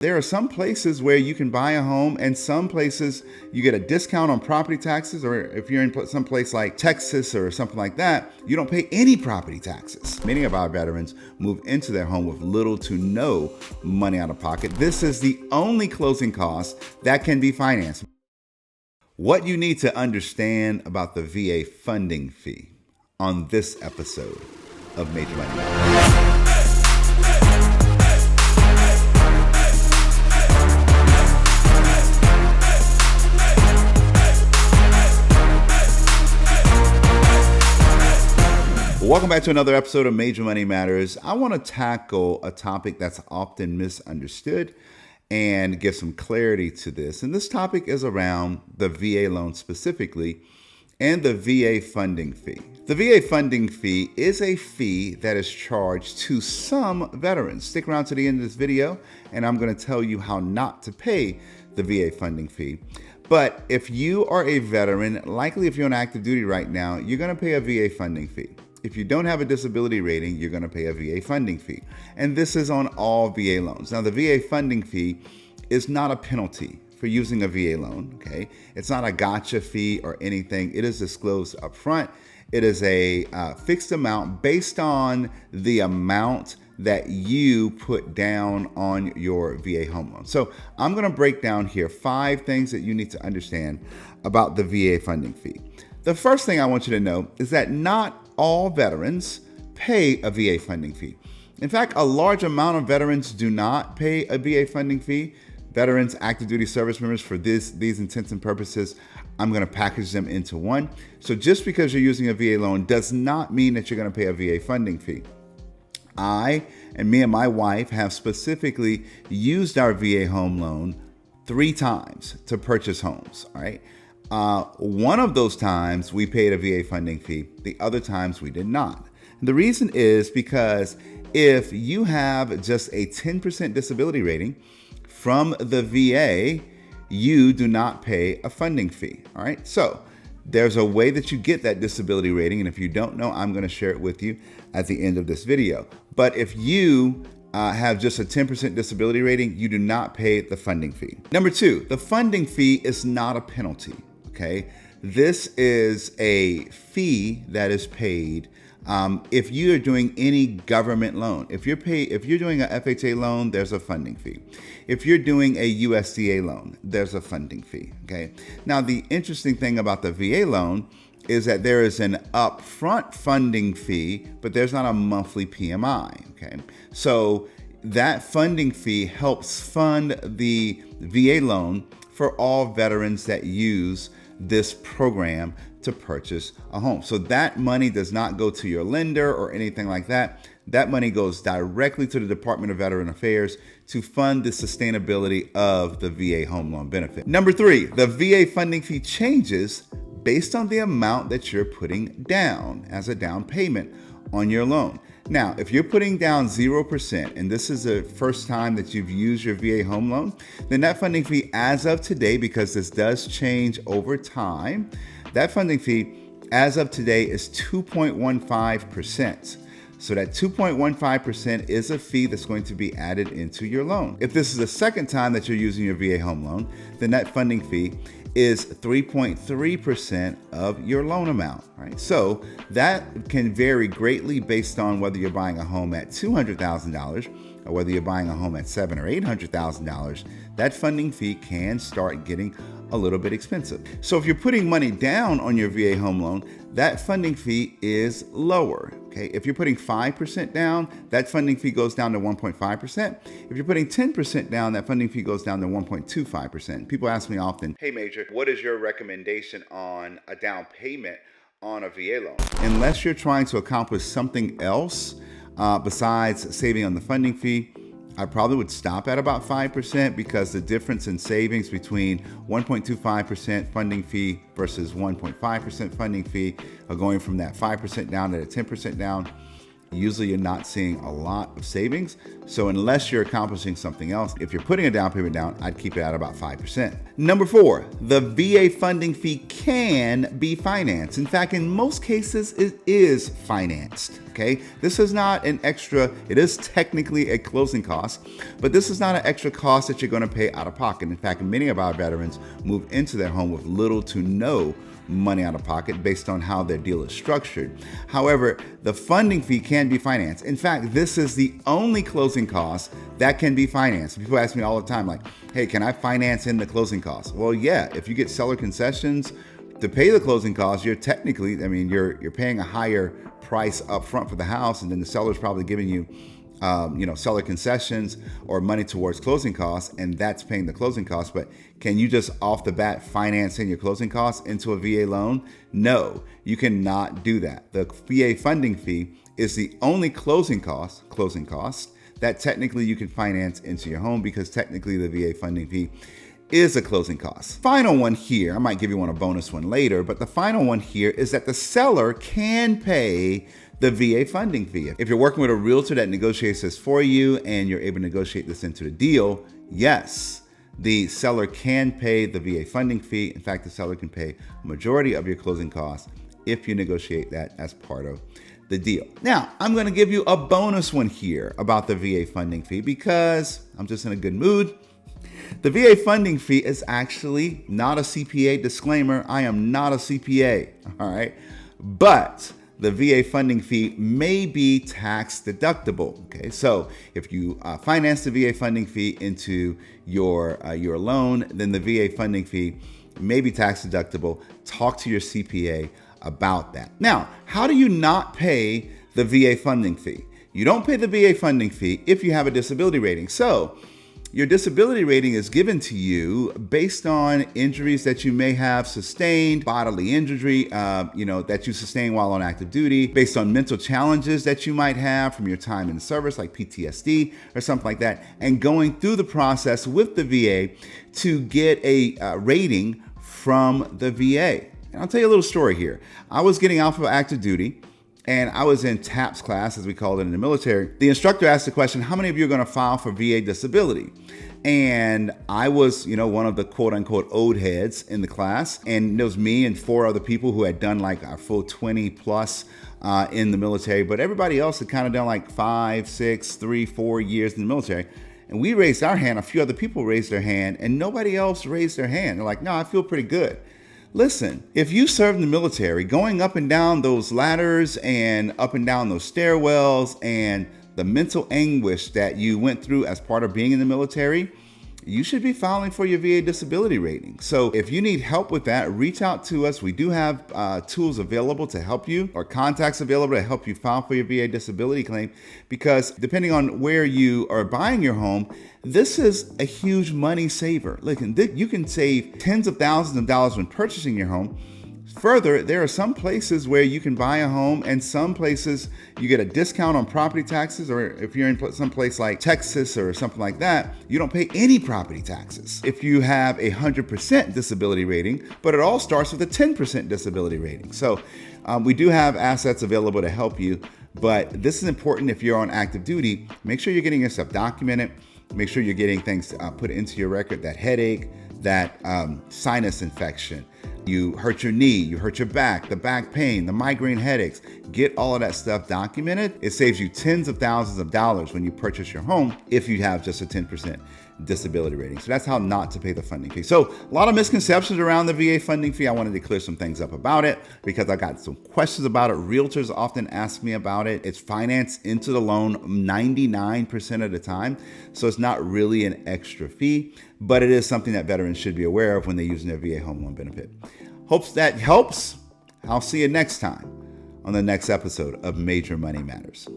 There are some places where you can buy a home and some places you get a discount on property taxes, or if you're in some place like Texas or something like that, you don't pay any property taxes. Many of our veterans move into their home with little to no money out of pocket. This is the only closing cost that can be financed. What you need to understand about the VA funding fee on this episode of Major Money. Welcome back to another episode of Major Money Matters. I want to tackle a topic that's often misunderstood and give some clarity to this. And this topic is around the VA loan specifically and the VA funding fee. The VA funding fee is a fee that is charged to some veterans. Stick around to the end of this video and I'm going to tell you how not to pay the VA funding fee. But if you are a veteran, likely if you're on active duty right now, you're going to pay a VA funding fee. If you don't have a disability rating, you're going to pay a VA funding fee. And this is on all VA loans. Now, the VA funding fee is not a penalty for using a VA loan, okay? It's not a gotcha fee or anything. It is disclosed up front. It is a fixed amount based on the amount that you put down on your VA home loan. So I'm going to break down here 5 things that you need to understand about the VA funding fee. The first thing I want you to know is that not all veterans pay a VA funding fee. In fact, a large amount of veterans do not pay a VA funding fee. Veterans, active duty service members, for these intents and purposes, I'm going to package them into one. So just because you're using a VA loan does not mean that you're going to pay a VA funding fee. I and my wife have specifically used our VA home loan 3 times to purchase homes, all right? One of those times we paid a VA funding fee. The other times we did not. And the reason is because if you have just a 10% disability rating from the VA, you do not pay a funding fee. All right. So there's a way that you get that disability rating. And if you don't know, I'm going to share it with you at the end of this video. But if you have just a 10% disability rating, you do not pay the funding fee. Number 2, the funding fee is not a penalty. Okay, this is a fee that is paid if you are doing any government loan. If you're doing a FHA loan, there's a funding fee. If you're doing a USDA loan, there's a funding fee. Okay. Now, the interesting thing about the VA loan is that there is an upfront funding fee, but there's not a monthly PMI. Okay, so that funding fee helps fund the VA loan for all veterans that use this program to purchase a home. So that money does not go to your lender or anything like that. That money goes directly to the Department of Veteran Affairs to fund the sustainability of the VA home loan benefit. Number 3, the VA funding fee changes based on the amount that you're putting down as a down payment on your loan. Now, if you're putting down 0%, and this is the first time that you've used your VA home loan, then that funding fee as of today, because this does change over time, that funding fee as of today is 2.15%. So that 2.15% is a fee that's going to be added into your loan. If this is the second time that you're using your VA home loan, then that funding fee is 3.3% of your loan amount, right? So that can vary greatly based on whether you're buying a home at $200,000 or whether you're buying a home at $700,000 or $800,000. That funding fee can start getting a little bit expensive. So if you're putting money down on your VA home loan, that funding fee is lower. Okay, if you're putting 5% down, that funding fee goes down to 1.5%. If you're putting 10% down, that funding fee goes down to 1.25%. People ask me often, hey Major, what is your recommendation on a down payment on a VA loan? Unless you're trying to accomplish something else besides saving on the funding fee, I probably would stop at about 5%, because the difference in savings between 1.25% funding fee versus 1.5% funding fee, going from that 5% down to the 10% down, usually you're not seeing a lot of savings. So unless you're accomplishing something else, if you're putting a down payment down, I'd keep it at about 5%. Number 4, the VA funding fee can be financed. In fact, in most cases, it is financed. Okay, this is not an extra, it is technically a closing cost, but this is not an extra cost that you're going to pay out of pocket. In fact, many of our veterans move into their home with little to no money out of pocket based on how their deal is structured. However, the funding fee can be financed. In fact, this is the only closing cost that can be financed. People ask me all the time, like, hey, can I finance in the closing costs? Well, yeah, if you get seller concessions to pay the closing costs, you're technically, you're paying a higher price up front for the house, and then the seller's probably giving you seller concessions or money towards closing costs, and that's paying the closing costs. But can you just off the bat finance in your closing costs into a VA loan? No, you cannot do that. The VA funding fee is the only closing cost that technically you can finance into your home, because technically the VA funding fee is a closing cost. Final one here, I might give you a bonus one later, but the final one here is that the seller can pay the VA funding fee. If you're working with a realtor that negotiates this for you and you're able to negotiate this into the deal, yes, the seller can pay the VA funding fee. In fact, the seller can pay a majority of your closing costs if you negotiate that as part of the deal. Now, I'm going to give you a bonus one here about the VA funding fee because I'm just in a good mood. The VA funding fee is actually not a CPA. Disclaimer, I am not a CPA, all right? But the VA funding fee may be tax deductible, okay? So if you finance the VA funding fee into your loan, then the VA funding fee may be tax deductible. Talk to your CPA about that. Now, how do you not pay the VA funding fee? You don't pay the VA funding fee if you have a disability rating. So your disability rating is given to you based on injuries that you may have sustained, bodily injury, that you sustained while on active duty, based on mental challenges that you might have from your time in the service, like PTSD or something like that, and going through the process with the VA to get a rating from the VA. And I'll tell you a little story here. I was getting off of active duty, and I was in TAPS class, as we called it in the military. The instructor asked the question, how many of you are going to file for VA disability? And I was, one of the quote unquote old heads in the class. And it was me and 4 other people who had done like our full 20 plus in the military. But everybody else had kind of done like 5, 6, 3, 4 years in the military. And we raised our hand. A few other people raised their hand, and nobody else raised their hand. They're like, no, I feel pretty good. Listen, if you served in the military, going up and down those ladders and up and down those stairwells and the mental anguish that you went through as part of being in the military, you should be filing for your VA disability rating. So if you need help with that, reach out to us. We do have tools available to help you, or contacts available to help you file for your VA disability claim, because depending on where you are buying your home, this is a huge money saver. Look, you can save tens of thousands of dollars when purchasing your home. Further, there are some places where you can buy a home, and some places you get a discount on property taxes, or if you're in some place like Texas or something like that, you don't pay any property taxes if you have 100% disability rating, but it all starts with a 10% disability rating. So we do have assets available to help you, but this is important if you're on active duty. Make sure you're getting yourself documented. Make sure you're getting things put into your record, that headache, that sinus infection, you hurt your knee, you hurt your back, the back pain, the migraine headaches. Get all of that stuff documented. It saves you tens of thousands of dollars when you purchase your home if you have just a 10% disability rating. So that's how not to pay the funding fee. So a lot of misconceptions around the VA funding fee. I wanted to clear some things up about it because I got some questions about it. Realtors often ask me about it. It's financed into the loan 99% of the time. So it's not really an extra fee, but it is something that veterans should be aware of when they're using their VA home loan benefit. Hopes that helps. I'll see you next time on the next episode of Major Money Matters.